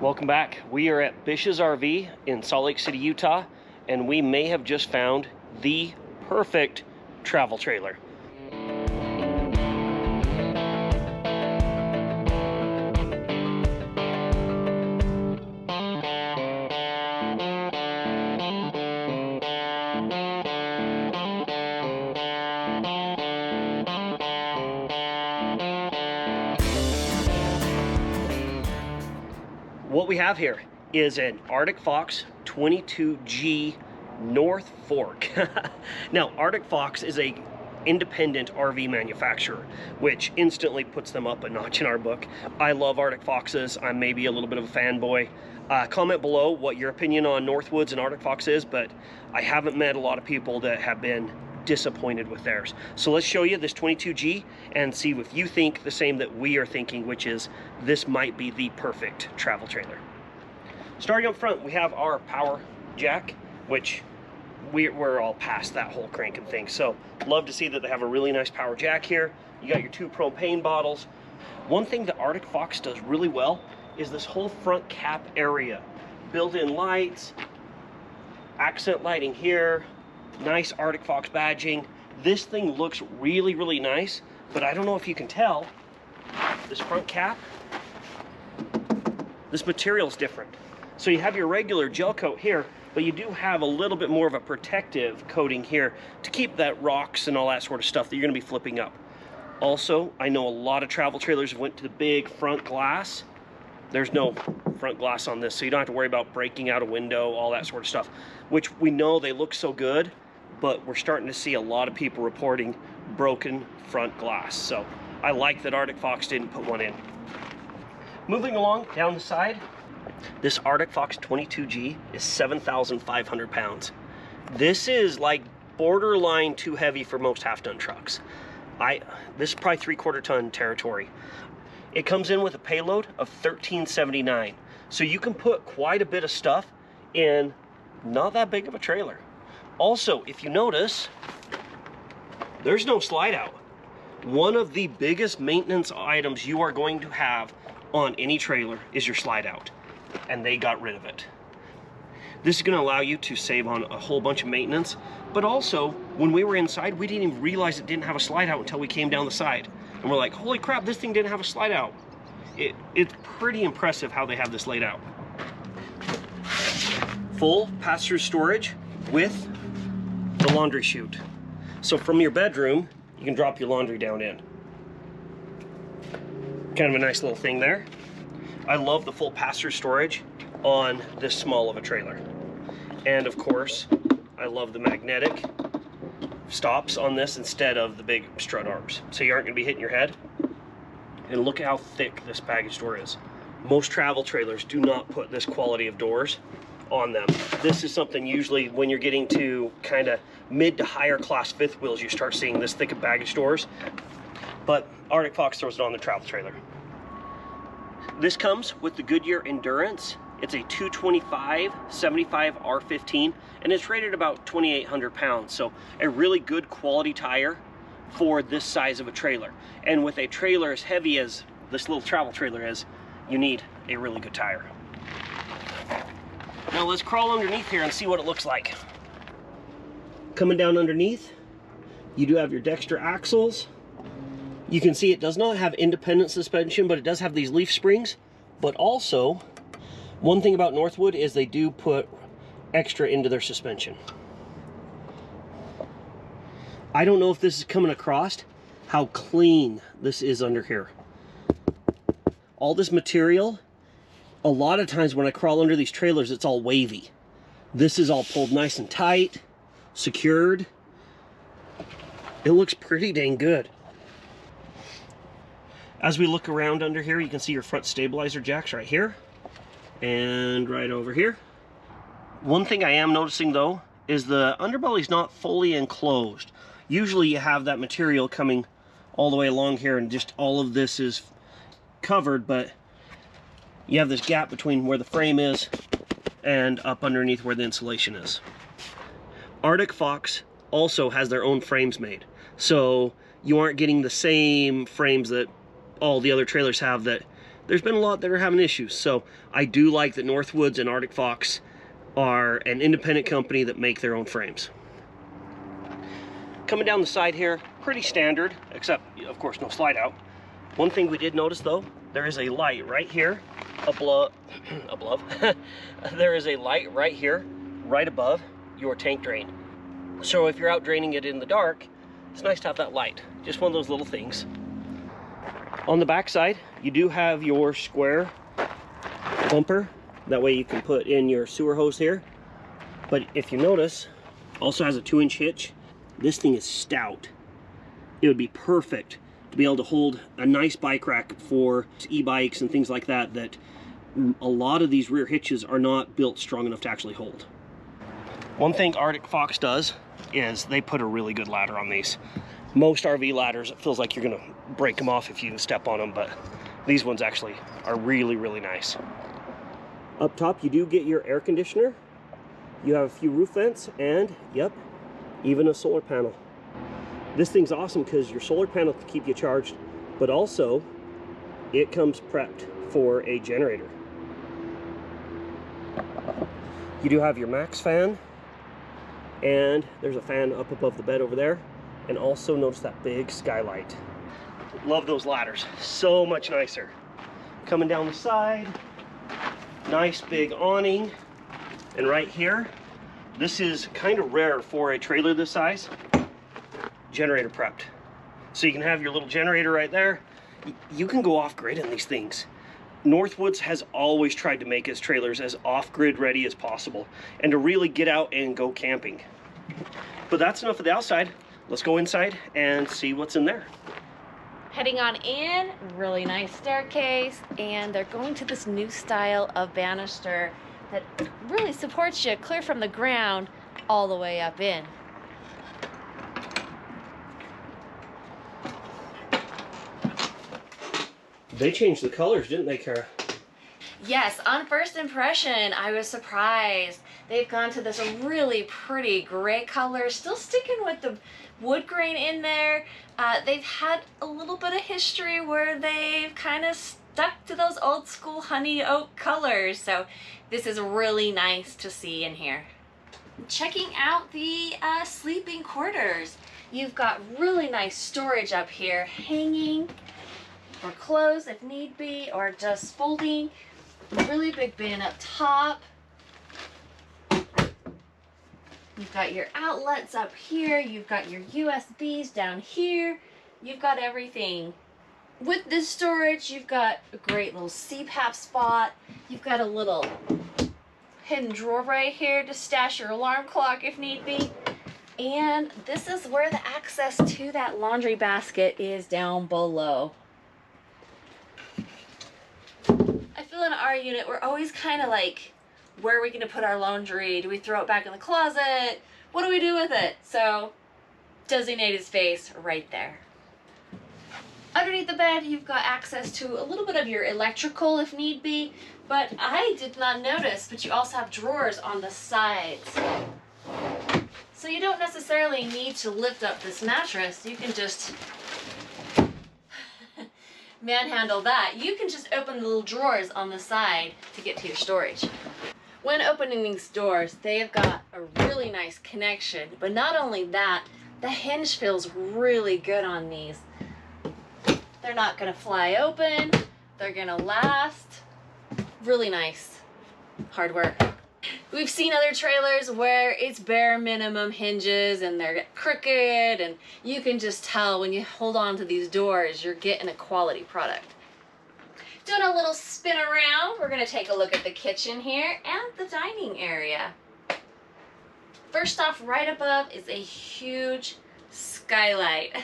Welcome back. We are at Bish's RV in Salt Lake City, Utah, and we may have just found the perfect travel trailer. What we have here is an Arctic Fox 22G North Fork. Now, Arctic Fox is a independent RV manufacturer, which instantly puts them up a notch in our book. I love Arctic Foxes. I'm maybe a little bit of a fanboy. Comment below what your opinion on Northwoods and Arctic Fox is, but I haven't met a lot of people that have been disappointed with theirs. So let's show you this 22G and see if you think the same that we are thinking, which is this might be the perfect travel trailer. Starting up front, we have our power jack, which we're all past that whole cranking thing. So love to see that they have a really nice power jack here. You got your 2 propane bottles. One thing that Arctic Fox does really well is this whole front cap area. Built-in lights, accent lighting here, nice Arctic Fox badging. This thing looks really, really nice, but I don't know if you can tell, this front cap, this material is different. So you have your regular gel coat here, but you do have a little bit more of a protective coating here to keep that rocks and all that sort of stuff that you're gonna be flipping up. Also, I know a lot of travel trailers have went to the big front glass. There's no front glass on this, so you don't have to worry about breaking out a window, all that sort of stuff, which we know they look so good, but we're starting to see a lot of people reporting broken front glass. So I like that Arctic Fox didn't put one in. Moving along down the side, this Arctic Fox 22G is 7,500 pounds. This is like borderline too heavy for most half-ton trucks. This is probably 3/4 ton territory. It comes in with a payload of 1,379. So you can put quite a bit of stuff in not that big of a trailer. Also, if you notice, there's no slide out. One of the biggest maintenance items you are going to have on any trailer is your slide out, and they got rid of it. This is going to allow you to save on a whole bunch of maintenance, but also when we were inside, we didn't even realize it didn't have a slide out until we came down the side, and we're like, holy crap, this thing didn't have a slide out. It's pretty impressive how they have this laid out. Full pass-through storage with the laundry chute. So from your bedroom, you can drop your laundry down in. Kind of a nice little thing there. I love the full pass-through storage on this small of a trailer. And of course, I love the magnetic stops on this instead of the big strut arms. So you aren't gonna be hitting your head. And look at how thick this baggage door is. Most travel trailers do not put this quality of doors on them. This is something usually when you're getting to kind of mid to higher class fifth wheels, you start seeing this thick of baggage doors. But Arctic Fox throws it on the travel trailer. This comes with the Goodyear Endurance. It's a 225/75 R15, and it's rated about 2,800 pounds. So a really good quality tire for this size of a trailer. And with a trailer as heavy as this little travel trailer is, you need a really good tire. Now let's crawl underneath here and see what it looks like. Coming down underneath, you do have your Dexter axles. You can see it does not have independent suspension, but it does have these leaf springs. But also, one thing about Northwood is they do put extra into their suspension. I don't know if this is coming across how clean this is under here. All this material, a lot of times when I crawl under these trailers, it's all wavy. This is all pulled nice and tight, secured. It looks pretty dang good. As we look around under here, you can see your front stabilizer jacks right here and right over here. One thing I am noticing though is the underbelly's not fully enclosed. Usually you have that material coming all the way along here and just all of this is covered, but you have this gap between where the frame is and up underneath where the insulation is. Arctic Fox also has their own frames made, so you aren't getting the same frames that all the other trailers have that there's been a lot that are having issues. So I do like that Northwoods and Arctic Fox are an independent company that make their own frames. Coming down the side here, pretty standard, except of course no slide out. One thing we did notice though, there is a light right here above, there is a light right here, right above your tank drain. So if you're out draining it in the dark, it's nice to have that light. Just one of those little things. On the back side, you do have your square bumper. That way you can put in your sewer hose here. But if you notice, also has a 2-inch hitch. This thing is stout. It would be perfect to be able to hold a nice bike rack for e-bikes and things like that, that a lot of these rear hitches are not built strong enough to actually hold. One thing Arctic Fox does is they put a really good ladder on these. Most RV ladders, it feels like you're gonna break them off if you step on them, but these ones actually are really, really nice. Up top, you do get your air conditioner. You have a few roof vents and, yep, even a solar panel. This thing's awesome because your solar panel can keep you charged, but also it comes prepped for a generator. You do have your max fan, and there's a fan up above the bed over there, and also notice that big skylight. Love those ladders, so much nicer. Coming down the side, nice big awning, and right here, this is kind of rare for a trailer this size, generator prepped. So you can have your little generator right there. You can go off-grid in these things. Northwoods has always tried to make its trailers as off-grid ready as possible and to really get out and go camping. But that's enough of the outside. Let's go inside and see what's in there. Heading on in, really nice staircase, and they're going to this new style of banister that really supports you clear from the ground all the way up in. They changed the colors, didn't they, Kara? Yes, on first impression, I was surprised. They've gone to this really pretty gray color, still sticking with the wood grain in there. They've had a little bit of history where they've kind of stuck to those old school honey oak colors, so this is really nice to see in here. Checking out the sleeping quarters. You've got really nice storage up here, hanging for clothes if need be, or just folding. Really big bin up top. You've got your outlets up here. You've got your USBs down here. You've got everything. With this storage, you've got a great little CPAP spot. You've got a little hidden drawer right here to stash your alarm clock if need be. And this is where the access to that laundry basket is down below. I feel in our unit, we're always kind of like, where are we going to put our laundry? Do we throw it back in the closet? What do we do with it? So, designated space right there. Underneath the bed, you've got access to a little bit of your electrical if need be, but I did not notice, but you also have drawers on the sides. So you don't necessarily need to lift up this mattress. You can just manhandle that. You can just open the little drawers on the side to get to your storage. When opening these doors, they've got a really nice connection, but not only that, the hinge feels really good on these. They're not gonna fly open, they're gonna last. Really nice. Hard work. We've seen other trailers where it's bare minimum hinges and they're crooked, and you can just tell when you hold on to these doors, you're getting a quality product. Doing a little spin around, we're gonna take a look at the kitchen here and the dining area. First off, right above is a huge skylight.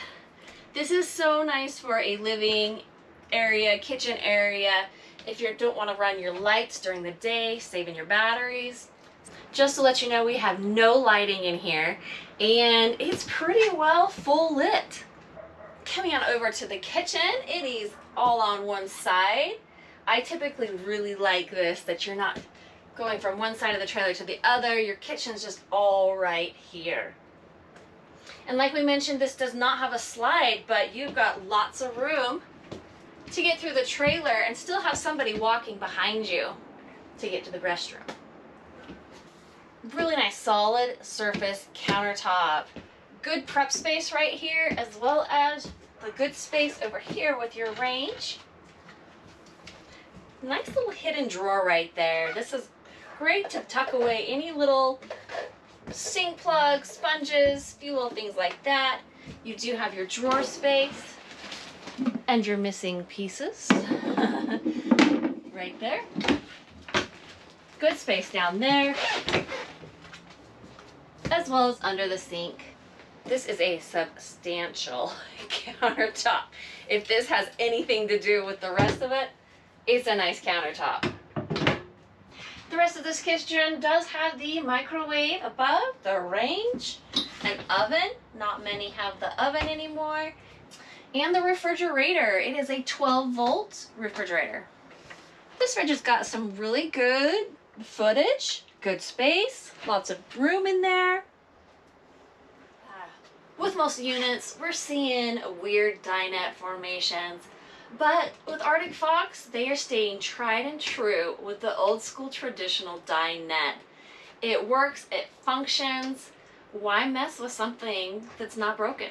This is so nice for a living area, kitchen area, if you don't want to run your lights during the day, saving your batteries. Just to let you know, we have no lighting in here, and it's pretty well full lit. Coming on over to the kitchen, it is all on one side. I typically really like this, that you're not going from one side of the trailer to the other. Your kitchen's just all right here. And like we mentioned, this does not have a slide, but you've got lots of room to get through the trailer and still have somebody walking behind you to get to the restroom. Really nice solid surface countertop. Good prep space right here, as well as the good space over here with your range. Nice little hidden drawer right there. This is great to tuck away any little sink plugs, sponges, a few little things like that. You do have your drawer space and your missing pieces right there. Good space down there, as well as under the sink. This is a substantial countertop. If this has anything to do with the rest of it, it's a nice countertop. The rest of this kitchen does have the microwave above, the range, an oven. Not many have the oven anymore. And the refrigerator. It is a 12-volt refrigerator. This fridge has got some really good footage, good space, lots of room in there. With most units, we're seeing weird dinette formations, but with Arctic Fox, they are staying tried and true with the old school traditional dinette. It works, it functions. Why mess with something that's not broken?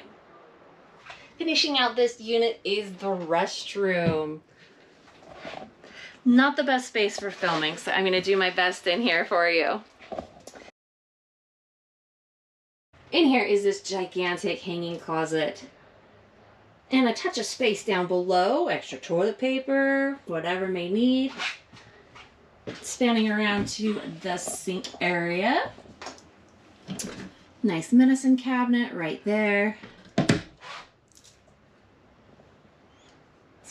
Finishing out this unit is the restroom. Not the best space for filming, so I'm gonna do my best in here for you. In here is this gigantic hanging closet. And a touch of space down below, extra toilet paper, whatever may need. Spanning around to the sink area. Nice medicine cabinet right there. As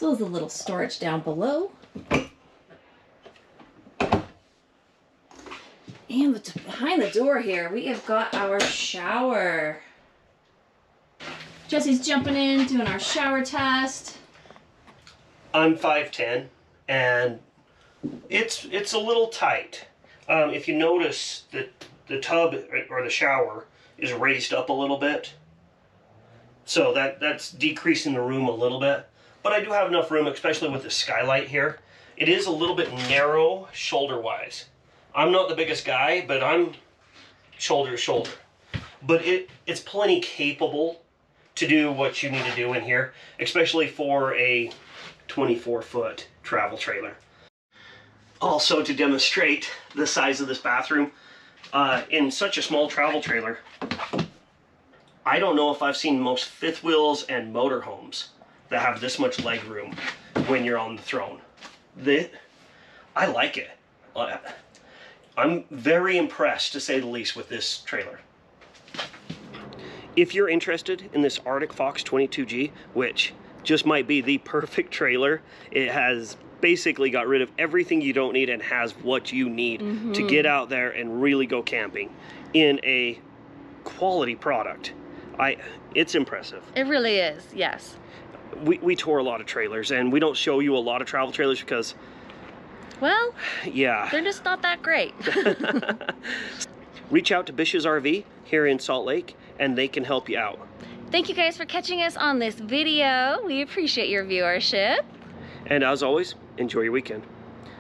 well as a little storage down below. And behind the door here, we have got our shower. Jesse's jumping in, doing our shower test. I'm 5'10", and it's a little tight. If you notice that the tub or the shower is raised up a little bit, so that's decreasing the room a little bit. But I do have enough room, especially with the skylight here. It is a little bit narrow shoulder-wise. I'm not the biggest guy, but I'm shoulder to shoulder. But it's plenty capable to do what you need to do in here, especially for a 24-foot travel trailer. Also, to demonstrate the size of this bathroom, in such a small travel trailer, I don't know if I've seen most fifth wheels and motorhomes that have this much leg room when you're on the throne. I like it. I'm very impressed, to say the least, with this trailer. If you're interested in this Arctic Fox 22G, which just might be the perfect trailer, it has basically got rid of everything you don't need and has what you need to get out there and really go camping in a quality product. It's impressive. It really is, yes. We tour a lot of trailers, and we don't show you a lot of travel trailers because, well, yeah, they're just not that great. Reach out to Bish's RV here in Salt Lake, and they can help you out. Thank you guys for catching us on this video. We appreciate your viewership. And as always, enjoy your weekend.